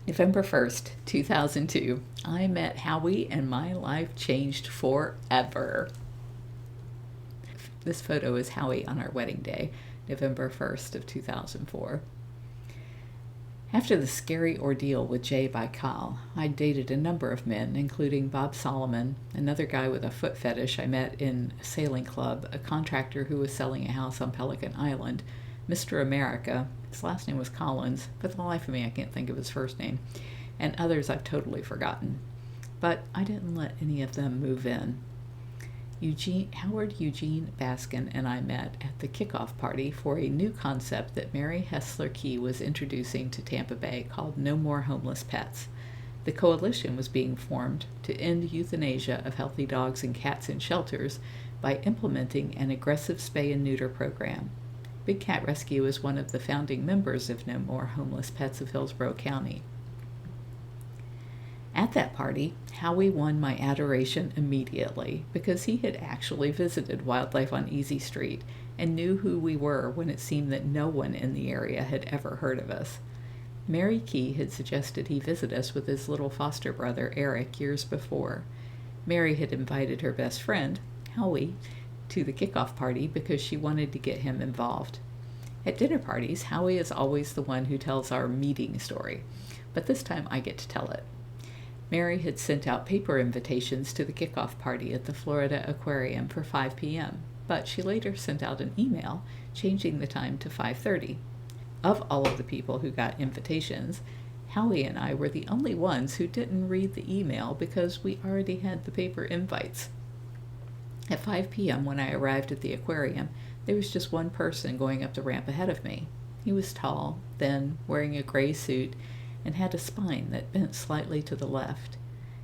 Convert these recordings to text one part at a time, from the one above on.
November 1st, 2002, I met Howie and my life changed forever. This photo is Howie on our wedding day, November 1st of 2004. After the scary ordeal with Jay Baykal, I dated a number of men, including Bob Solomon, another guy with a foot fetish I met in a sailing club, a contractor who was selling a house on Pelican Island, Mr. America, his last name was Collins, for the life of me I can't think of his first name, and others I've totally forgotten. But I didn't let any of them move in. Eugene Baskin and I met at the kickoff party for a new concept that Mary Hessler Key was introducing to Tampa Bay called No More Homeless Pets. The coalition was being formed to end euthanasia of healthy dogs and cats in shelters by implementing an aggressive spay and neuter program. Big Cat Rescue is one of the founding members of No More Homeless Pets of Hillsborough County. At that party, Howie won my adoration immediately because he had actually visited Wildlife on Easy Street and knew who we were when it seemed that no one in the area had ever heard of us. Mary Key had suggested he visit us with his little foster brother Eric years before. Mary had invited her best friend, Howie, to the kickoff party because she wanted to get him involved. At dinner parties, Howie is always the one who tells our meeting story, but this time I get to tell it. Mary had sent out paper invitations to the kickoff party at the Florida Aquarium for 5 p.m., but she later sent out an email changing the time to 5:30. Of all of the people who got invitations, Howie and I were the only ones who didn't read the email because we already had the paper invites. At 5 p.m. when I arrived at the aquarium, there was just one person going up the ramp ahead of me. He was tall, thin, wearing a gray suit, and had a spine that bent slightly to the left.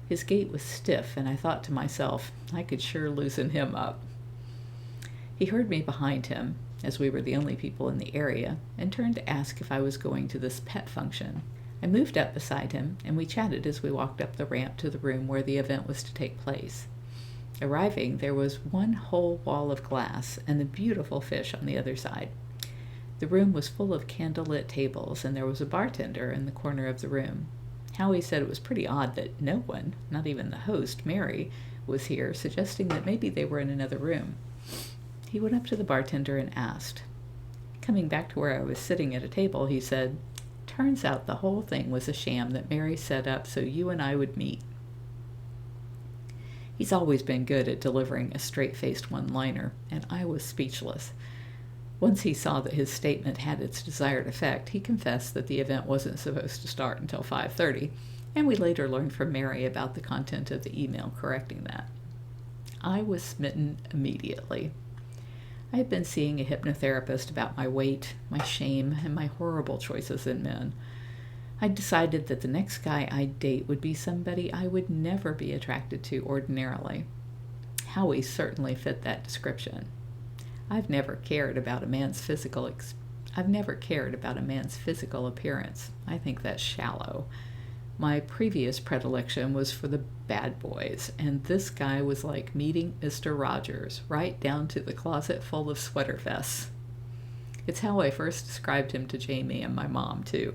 His gait was stiff, and I thought to myself, I could sure loosen him up. He heard me behind him, as we were the only people in the area, and turned to ask if I was going to this pet function. I moved up beside him, and we chatted as we walked up the ramp to the room where the event was to take place. Arriving, there was one whole wall of glass and a beautiful fish on the other side. The room was full of candlelit tables, and there was a bartender in the corner of the room. Howie said it was pretty odd that no one, not even the host, Mary, was here, suggesting that maybe they were in another room. He went up to the bartender and asked. Coming back to where I was sitting at a table, he said, "Turns out the whole thing was a sham that Mary set up so you and I would meet." He's always been good at delivering a straight-faced one-liner, and I was speechless. Once he saw that his statement had its desired effect, he confessed that the event wasn't supposed to start until 5:30, and we later learned from Mary about the content of the email correcting that. I was smitten immediately. I had been seeing a hypnotherapist about my weight, my shame, and my horrible choices in men. I decided that the next guy I'd date would be somebody I would never be attracted to ordinarily. Howie certainly fit that description. I've never cared about a man's physical appearance. I think that's shallow. My previous predilection was for the bad boys, and this guy was like meeting Mr. Rogers, right down to the closet full of sweater vests. It's how I first described him to Jamie and my mom, too.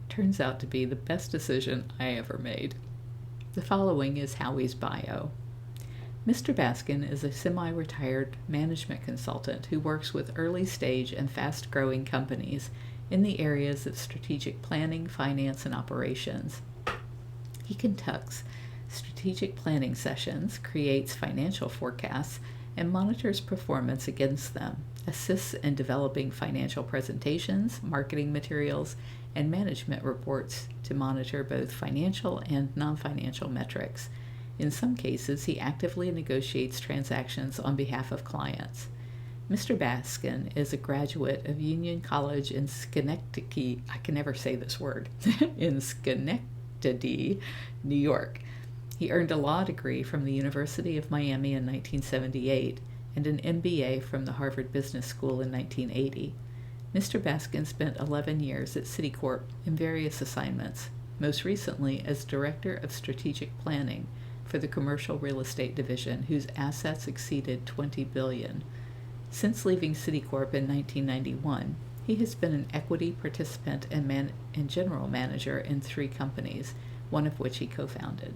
Turns out to be the best decision I ever made. The following is Howie's bio. Mr. Baskin is a semi-retired management consultant who works with early-stage and fast-growing companies in the areas of strategic planning, finance, and operations. He conducts strategic planning sessions, creates financial forecasts, and monitors performance against them, assists in developing financial presentations, marketing materials, and management reports to monitor both financial and non-financial metrics. In some cases, he actively negotiates transactions on behalf of clients. Mr. Baskin is a graduate of Union College in Schenectady, I can never say this word, in Schenectady, New York. He earned a law degree from the University of Miami in 1978 and an MBA from the Harvard Business School in 1980. Mr. Baskin spent 11 years at Citicorp in various assignments, most recently as Director of Strategic Planning for the Commercial Real Estate Division, whose assets exceeded $20 billion. Since leaving Citicorp in 1991, He has been an equity participant and general manager in 3 companies, one of which he co-founded.